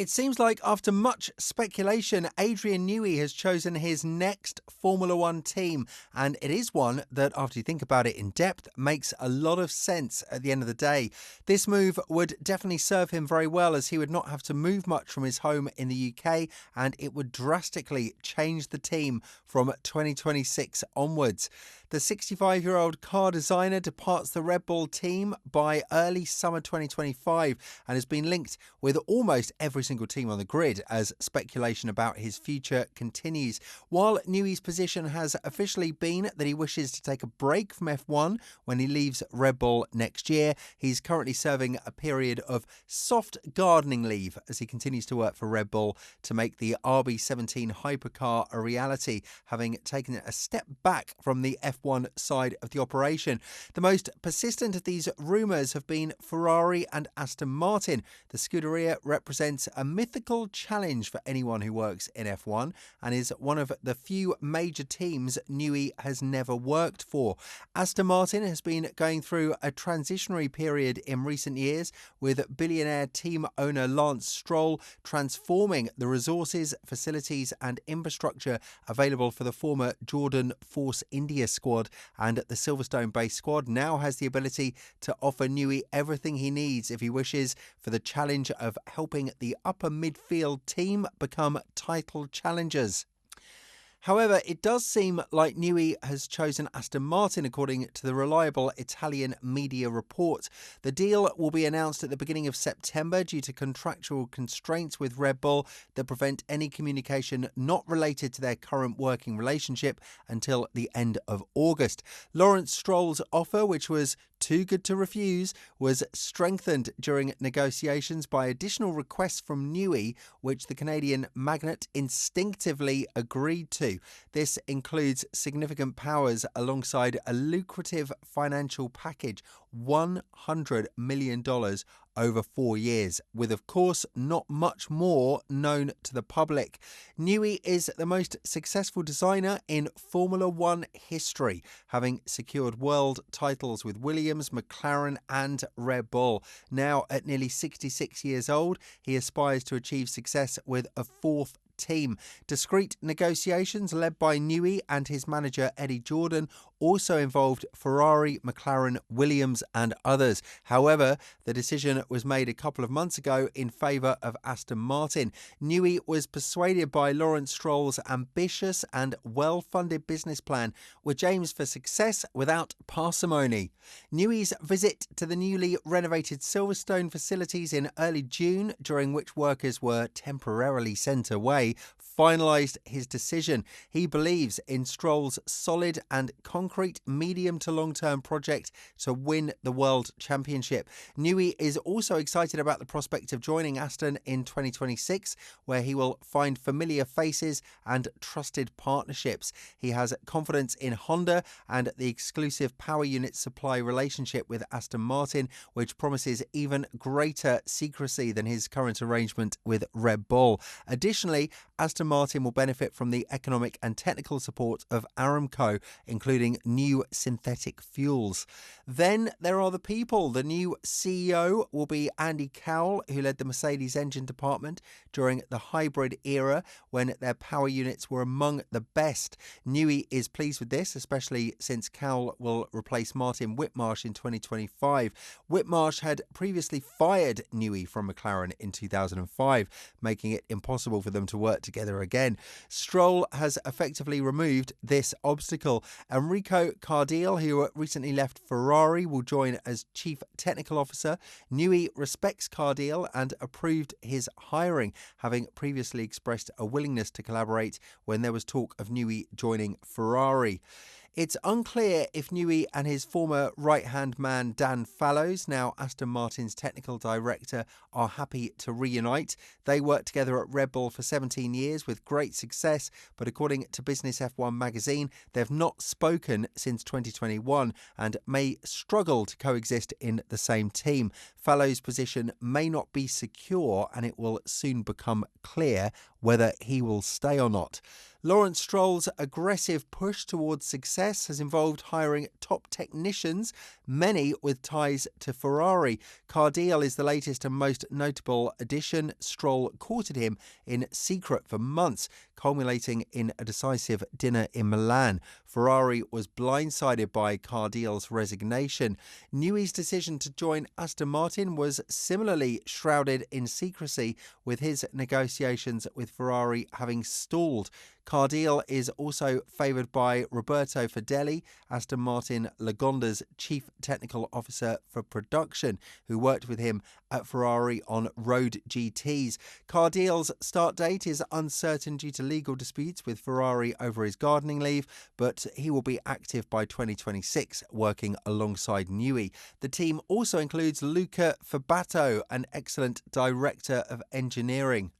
It seems like after much speculation, Adrian Newey has chosen his next Formula One team. And it is one that, after you think about it in depth, makes a lot of sense at the end of the day. This move would definitely serve him very well, as he would not have to move much from his home in the UK, and it would drastically change the team from 2026 onwards. The 65-year-old car designer departs the Red Bull team by early summer 2025 and has been linked with almost every single team on the grid as speculation about his future continues. While Newey's position has officially been that he wishes to take a break from F1 when he leaves Red Bull next year, he's currently serving a period of soft gardening leave as he continues to work for Red Bull to make the RB17 hypercar a reality, having taken a step back from the F1 side of the operation. The most persistent of these rumours have been Ferrari and Aston Martin. The Scuderia represents a mythical challenge for anyone who works in F1 and is one of the few major teams Newey has never worked for. Aston Martin has been going through a transitionary period in recent years, with billionaire team owner Lance Stroll transforming the resources, facilities and infrastructure available for the former Jordan Force India squad, and the Silverstone-based squad now has the ability to offer Newey everything he needs if he wishes for the challenge of helping the upper midfield team become title challengers. However, it does seem like Newey has chosen Aston Martin, according to the reliable Italian media report. The deal will be announced at the beginning of September due to contractual constraints with Red Bull that prevent any communication not related to their current working relationship until the end of August. Lawrence Stroll's offer, which was too good to refuse, was strengthened during negotiations by additional requests from Newey, which the Canadian magnate instinctively agreed to. This includes significant powers alongside a lucrative financial package, $100 million over 4 years, with of course not much more known to the public. Newey is the most successful designer in Formula One history, having secured world titles with Williams, McLaren and Red Bull. Now at nearly 66 years old, he aspires to achieve success with a fourth team. Discreet negotiations led by Newey and his manager Eddie Jordan also involved Ferrari, McLaren, Williams and others. However, the decision was made a couple of months ago in favour of Aston Martin. Newey was persuaded by Lawrence Stroll's ambitious and well-funded business plan, which aims for success without parsimony. Newey's visit to the newly renovated Silverstone facilities in early June, during which workers were temporarily sent away, finalised his decision. He believes in Stroll's solid and concrete medium to long-term project to win the World Championship. Newey is also excited about the prospect of joining Aston in 2026, where he will find familiar faces and trusted partnerships. He has confidence in Honda and the exclusive power unit supply relationship with Aston Martin, which promises even greater secrecy than his current arrangement with Red Bull. Additionally, Aston Martin will benefit from the economic and technical support of Aramco, including new synthetic fuels. Then there are the people. The new CEO will be Andy Cowell, who led the Mercedes engine department during the hybrid era when their power units were among the best. Newey is pleased with this, especially since Cowell will replace Martin Whitmarsh in 2025. Whitmarsh had previously fired Newey from McLaren in 2005, making it impossible for them to work together again. Stroll has effectively removed this obstacle. Enrico Cardile, who recently left Ferrari, will join as Chief Technical Officer. Newey respects Cardile and approved his hiring, having previously expressed a willingness to collaborate when there was talk of Newey joining Ferrari. It's unclear if Newey and his former right-hand man Dan Fallows, now Aston Martin's technical director, are happy to reunite. They worked together at Red Bull for 17 years with great success, but according to Business F1 magazine, they've not spoken since 2021 and may struggle to coexist in the same team. Fallows' position may not be secure and it will soon become clear whether he will stay or not. Lawrence Stroll's aggressive push towards success has involved hiring top technicians, many with ties to Ferrari. Cardiel is the latest and most notable addition. Stroll courted him in secret for months, culminating in a decisive dinner in Milan. Ferrari was blindsided by Cardiel's resignation. Newey's decision to join Aston Martin was similarly shrouded in secrecy, with his negotiations with Ferrari having stalled. Cardiel is also favoured by Roberto Fedeli, Aston Martin Lagonda's chief technical officer for production, who worked with him at Ferrari on road GTs. Cardiel's start date is uncertain due to legal disputes with Ferrari over his gardening leave, but he will be active by 2026, working alongside Newey. The team also includes Luca Fabato, an excellent director of engineering.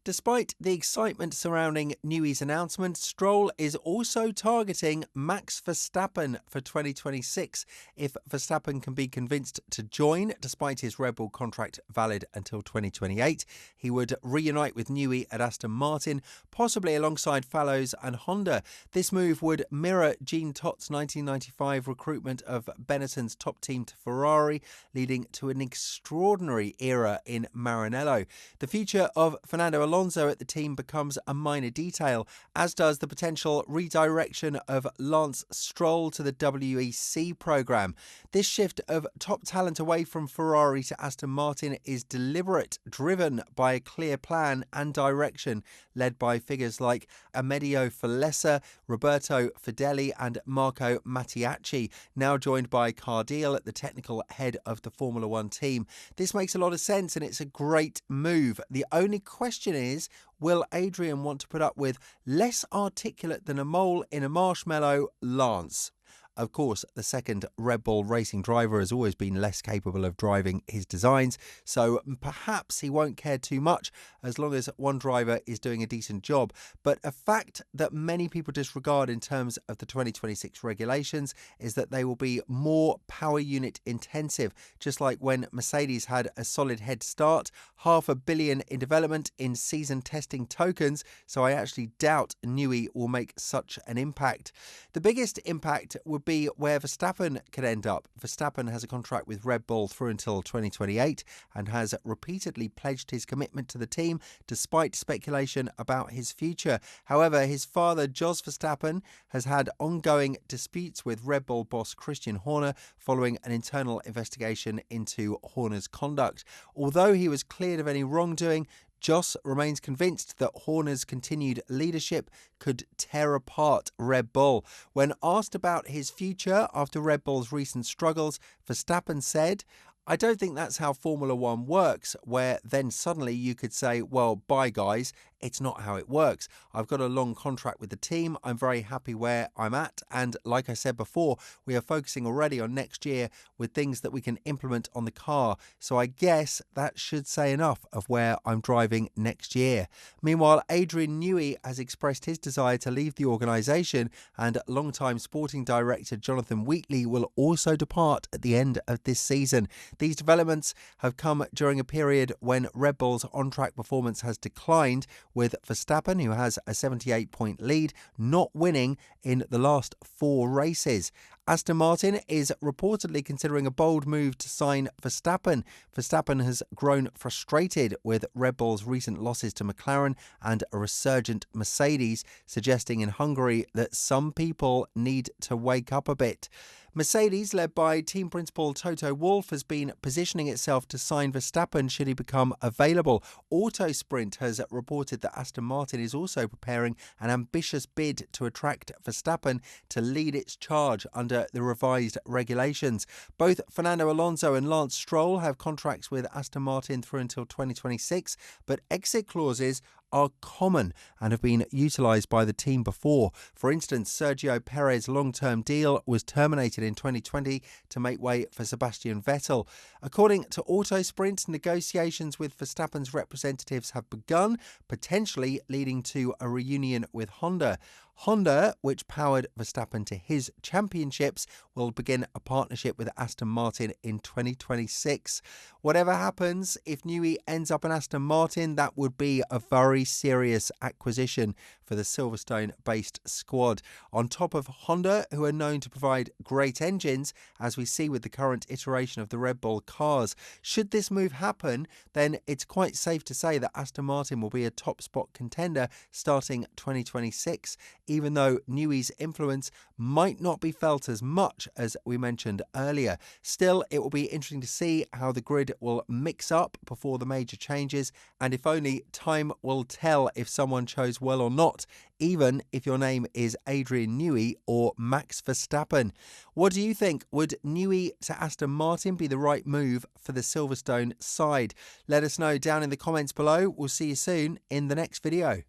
Despite the excitement surrounding Newey's announcement, Stroll is also targeting Max Verstappen for 2026. If Verstappen can be convinced to join, despite his Red Bull contract valid until 2028, he would reunite with Newey at Aston Martin, possibly alongside Fallows and Honda. This move would mirror Jean Tot's 1995 recruitment of Benetton's top team to Ferrari, leading to an extraordinary era in Maranello. The future of Fernando Alonso at the team becomes a minor detail, as does the potential redirection of Lance Stroll to the WEC programme. This shift of top talent away from Ferrari to Aston Martin is deliberate, driven by a clear plan and direction, led by figures like Amedeo Falessa, Roberto Fedeli and Marco Mattiacci, now joined by Cardiel at the technical head of the Formula One team. This makes a lot of sense and it's a great move. The only question is, will Adrian want to put up with less articulate than a mole in a marshmallow Lance? Of course, the second Red Bull racing driver has always been less capable of driving his designs, so perhaps he won't care too much as long as one driver is doing a decent job. But a fact that many people disregard in terms of the 2026 regulations is that they will be more power unit intensive, just like when Mercedes had a solid head start, $500 million in development in season testing tokens, so I actually doubt Newey will make such an impact. The biggest impact would be where Verstappen could end up. Verstappen has a contract with Red Bull through until 2028 and has repeatedly pledged his commitment to the team despite speculation about his future. However, his father, Jos Verstappen, has had ongoing disputes with Red Bull boss Christian Horner following an internal investigation into Horner's conduct. Although he was cleared of any wrongdoing, Jos remains convinced that Horner's continued leadership could tear apart Red Bull. When asked about his future after Red Bull's recent struggles, Verstappen said, "I don't think that's how Formula One works, where then suddenly you could say, well, bye guys. It's not how it works. I've got a long contract with the team. I'm very happy where I'm at. And like I said before, we are focusing already on next year with things that we can implement on the car. So I guess that should say enough of where I'm driving next year." Meanwhile, Adrian Newey has expressed his desire to leave the organisation, and longtime sporting director Jonathan Wheatley will also depart at the end of this season. These developments have come during a period when Red Bull's on-track performance has declined, with Verstappen, who has a 78-point lead, not winning in the last 4 races. Aston Martin is reportedly considering a bold move to sign Verstappen. Verstappen has grown frustrated with Red Bull's recent losses to McLaren and a resurgent Mercedes, suggesting in Hungary that some people need to wake up a bit. Mercedes, led by team principal Toto Wolff, has been positioning itself to sign Verstappen should he become available. Autosprint has reported that Aston Martin is also preparing an ambitious bid to attract Verstappen to lead its charge under the revised regulations. Both Fernando Alonso and Lance Stroll have contracts with Aston Martin through until 2026, but exit clauses are common and have been utilised by the team before. For instance, Sergio Perez's long-term deal was terminated in 2020 to make way for Sebastian Vettel. According to Autosprint, negotiations with Verstappen's representatives have begun, potentially leading to a reunion with Honda. Honda, which powered Verstappen to his championships, will begin a partnership with Aston Martin in 2026. Whatever happens, if Newey ends up in Aston Martin, that would be a very serious acquisition for the Silverstone-based squad. On top of Honda, who are known to provide great engines, as we see with the current iteration of the Red Bull cars. Should this move happen, then it's quite safe to say that Aston Martin will be a top spot contender starting 2026, even though Newey's influence might not be felt as much as we mentioned earlier. Still, it will be interesting to see how the grid will mix up before the major changes, and if only time will tell if someone chose well or not, even if your name is Adrian Newey or Max Verstappen. What do you think? Would Newey to Aston Martin be the right move for the Silverstone side? Let us know down in the comments below. We'll see you soon in the next video.